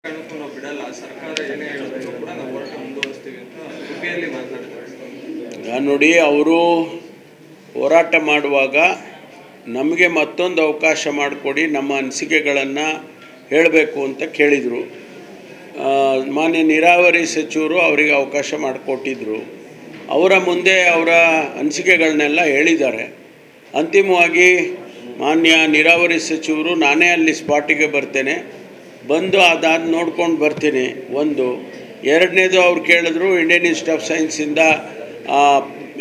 ನಾವು ಬಿಡಲ್ಲ ಸರ್ಕಾರ ಏನೇ ಹೇಳಿದ್ರು ಕೂಡ ನಾವು ಹೋರಾಟ ಮುಂದುವರಿಸ್ತೀವಿ ಅಂತ ಗುಬ್ಬಿಯಲ್ಲಿ ಮಾತನಾಡ್ತಾರೆ. ನೋಡಿ, ಅವರು ಹೋರಾಟ ಮಾಡುವಾಗ ನಮಗೆ ಮತ್ತೊಂದು ಅವಕಾಶ ಮಾಡಿಕೊಡಿ, ನಮ್ಮ ಅನಿಸಿಕೆಗಳನ್ನು ಹೇಳಬೇಕು ಅಂತ ಕೇಳಿದರು. ಮಾನ್ಯ ನೀರಾವರಿ ಸಚಿವರು ಅವರಿಗೆ ಅವಕಾಶ ಮಾಡಿಕೊಟ್ಟಿದ್ದರು. ಅವರ ಮುಂದೆ ಅವರ ಅನಿಸಿಕೆಗಳನ್ನೆಲ್ಲ ಹೇಳಿದ್ದಾರೆ. ಅಂತಿಮವಾಗಿ ಮಾನ್ಯ ನೀರಾವರಿ ಸಚಿವರು ನಾನೇ ಅಲ್ಲಿ ಸ್ಪಾಟಿಗೆ ಬರ್ತೇನೆ, ಬಂದು ಅದಾದ ನೋಡ್ಕೊಂಡು ಬರ್ತೀನಿ. ಒಂದು ಎರಡನೇದು ಅವ್ರು ಕೇಳಿದ್ರು, ಇಂಡಿಯನ್ ಇನ್ಸ್ಟಿಟ್ಯೂಟ್ ಆಫ್ ಸೈನ್ಸಿಂದ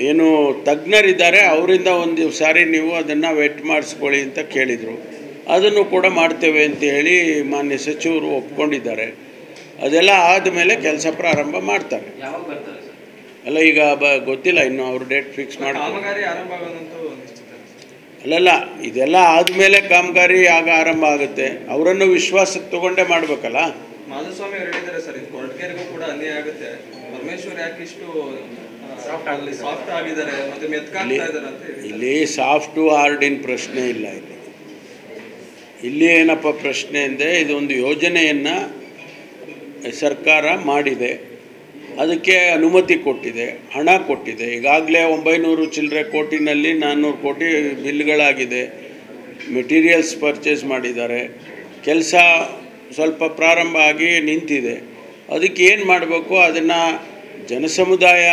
ಏನು ತಜ್ಞರಿದ್ದಾರೆ, ಅವರಿಂದ ಒಂದು ಸಾರಿ ನೀವು ಅದನ್ನು ವೆಟ್ ಮಾಡಿಸ್ಕೊಳ್ಳಿ ಅಂತ ಕೇಳಿದರು. ಅದನ್ನು ಕೂಡ ಮಾಡ್ತೇವೆ ಅಂತ ಹೇಳಿ ಮಾನ್ಯ ಸಚಿವರು ಒಪ್ಕೊಂಡಿದ್ದಾರೆ. ಅದೆಲ್ಲ ಆದಮೇಲೆ ಕೆಲಸ ಪ್ರಾರಂಭ ಮಾಡ್ತಾರೆ. ಅಲ್ಲ, ಈಗ ಗೊತ್ತಿಲ್ಲ, ಇನ್ನು ಅವರು ಡೇಟ್ ಫಿಕ್ಸ್ ಮಾಡ್ತಾರೆ. ಅಲ್ಲಲ್ಲ, ಇದೆಲ್ಲ ಆದಮೇಲೆ ಕಾಮಗಾರಿ ಆರಂಭ ಆಗುತ್ತೆ. ಅವರನ್ನು ವಿಶ್ವಾಸಕ್ಕೆ ತಗೊಂಡೇ ಮಾಡಬೇಕಲ್ಲ. ಮಾಧುಸ್ವಾಮಿ ಅವರು ಹೇಳಿದ್ದಾರೆ ಸರ್, ಇದು ಕೊರಟಗೆರೆಗೂ ಕೂಡ ಅನ್ಯಾಯ ಆಗುತ್ತೆ, ಪರಮೇಶ್ವರ್ ಯಾಕೆ ಇಷ್ಟು ಸಾಫ್ಟ್ ಆಗಿದ್ದಾರೆ ಮತ್ತೆ ಮೆತ್ಕಾಗ್ತಾ ಇದ್ದಾರೆ ಅಂತ ಹೇಳಿ. ಇಲ್ಲಿ ಸಾಫ್ಟು ಹಾರ್ಡಿನ ಪ್ರಶ್ನೆ ಇಲ್ಲ. ಇಲ್ಲಿ ಏನಪ್ಪ ಪ್ರಶ್ನೆ ಅಂದರೆ, ಇದೊಂದು ಯೋಜನೆಯನ್ನು ಸರ್ಕಾರ ಮಾಡಿದೆ, ಅದಕ್ಕೆ ಅನುಮತಿ ಕೊಟ್ಟಿದೆ, ಹಣ ಕೊಟ್ಟಿದೆ. ಈಗಾಗಲೇ 900 ಚಿಲ್ಲರೆ ಕೋಟಿನಲ್ಲಿ 400 ಕೋಟಿ ಬಿಲ್ಗಳಾಗಿದೆ. ಮೆಟೀರಿಯಲ್ಸ್ ಪರ್ಚೇಸ್ ಮಾಡಿದ್ದಾರೆ. ಕೆಲಸ ಸ್ವಲ್ಪ ಪ್ರಾರಂಭ ಆಗಿ ನಿಂತಿದೆ. ಅದಕ್ಕೆ ಏನು ಮಾಡಬೇಕು, ಅದನ್ನು ಜನಸಮುದಾಯ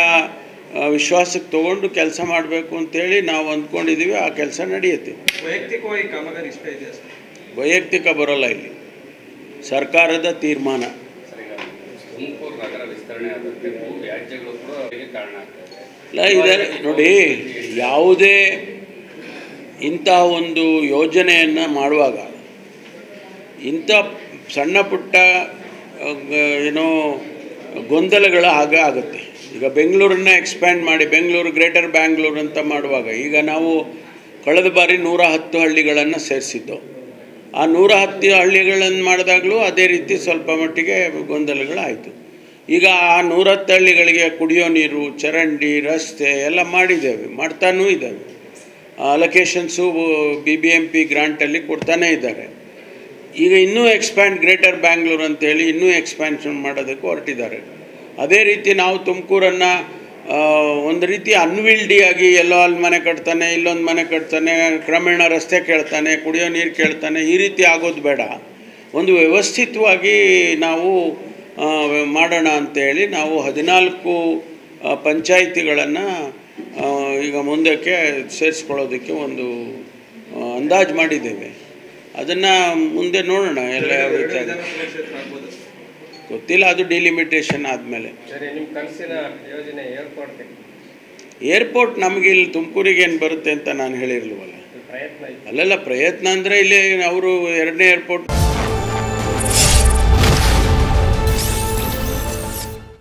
ವಿಶ್ವಾಸಕ್ಕೆ ತೊಗೊಂಡು ಕೆಲಸ ಮಾಡಬೇಕು ಅಂತೇಳಿ ನಾವು ಅಂದ್ಕೊಂಡಿದ್ದೀವಿ. ಆ ಕೆಲಸ ನಡೆಯುತ್ತೆ. ವೈಯಕ್ತಿಕವಾಗಿ ಕಾಮಗಾರಿ ಇಷ್ಟ ಇದೆ ಸರ್? ವೈಯಕ್ತಿಕ ಬರೋಲ್ಲ, ಇಲ್ಲಿ ಸರ್ಕಾರದ ತೀರ್ಮಾನ. ನೋಡಿ, ಯಾವುದೇ ಇಂತಹ ಒಂದು ಯೋಜನೆಯನ್ನು ಮಾಡುವಾಗ ಇಂಥ ಸಣ್ಣ ಪುಟ್ಟ ಏನೋ ಗೊಂದಲಗಳು ಆಗುತ್ತೆ. ಈಗ ಬೆಂಗಳೂರನ್ನ ಎಕ್ಸ್ಪ್ಯಾಂಡ್ ಮಾಡಿ ಬೆಂಗಳೂರು ಗ್ರೇಟರ್ ಬ್ಯಾಂಗ್ಳೂರು ಅಂತ ಮಾಡುವಾಗ, ಈಗ ನಾವು ಕಳೆದ ಬಾರಿ 110 ಹಳ್ಳಿಗಳನ್ನು ಸೇರಿಸಿದ್ದು. ಆ 110 ಹಳ್ಳಿಗಳನ್ನು ಮಾಡಿದಾಗಲೂ ಅದೇ ರೀತಿ ಸ್ವಲ್ಪ ಮಟ್ಟಿಗೆ ಗೊಂದಲಗಳಾಯಿತು. ಈಗ ಆ 110 ಹಳ್ಳಿಗಳಿಗೆ ಕುಡಿಯೋ ನೀರು, ಚರಂಡಿ, ರಸ್ತೆ ಎಲ್ಲ ಮಾಡಿದ್ದೇವೆ, ಮಾಡ್ತಾನೂ ಇದ್ದಾವೆ. ಅಲೊಕೇಶನ್ಸು BBMP ಗ್ರಾಂಟಲ್ಲಿ ಕೊಡ್ತಾನೇ ಇದ್ದಾರೆ. ಈಗ ಇನ್ನೂ ಗ್ರೇಟರ್ ಬ್ಯಾಂಗ್ಳೂರು ಅಂತೇಳಿ ಇನ್ನೂ ಎಕ್ಸ್ಪ್ಯಾನ್ಷನ್ ಮಾಡೋದಕ್ಕೆ ಹೊರಟಿದ್ದಾರೆ. ಅದೇ ರೀತಿ ನಾವು ತುಮಕೂರನ್ನು ಒಂದು ರೀತಿ ಅನ್ವಿಲ್ಡಿಯಾಗಿ ಎಲ್ಲೋ ಅಲ್ಲಿ ಮನೆ ಕಟ್ತಾನೆ, ಇಲ್ಲೊಂದು ಮನೆ ಕಟ್ತಾನೆ, ಕ್ರಮೇಣ ರಸ್ತೆ ಕೇಳ್ತಾನೆ, ಕುಡಿಯೋ ನೀರು ಕೇಳ್ತಾನೆ, ಈ ರೀತಿ ಆಗೋದು ಬೇಡ. ಒಂದು ವ್ಯವಸ್ಥಿತವಾಗಿ ನಾವು ಮಾಡೋಣ ಅಂತೇಳಿ ನಾವು 14 ಪಂಚಾಯಿತಿಗಳನ್ನು ಈಗ ಮುಂದಕ್ಕೆ ಸೇರಿಸ್ಕೊಳ್ಳೋದಕ್ಕೆ ಒಂದು ಅಂದಾಜು ಮಾಡಿದ್ದೇವೆ. ಅದನ್ನು ಮುಂದೆ ನೋಡೋಣ. ಎಲ್ಲ ಗೊತ್ತಿಲ್ಲ, ಅದು ಡಿಲಿಮಿಟೇಷನ್ ಆದಮೇಲೆ. ಏರ್ಪೋರ್ಟ್ ನಮಗೆ ಇಲ್ಲಿ ತುಮಕೂರಿಗೆ ಏನು ಬರುತ್ತೆ ಅಂತ ನಾನು ಹೇಳಿರಲಿವಲ್ಲ. ಅಲ್ಲೆಲ್ಲ ಪ್ರಯತ್ನ ಅಂದರೆ ಇಲ್ಲಿ ಅವರು 2ನೇ ಏರ್ಪೋರ್ಟ್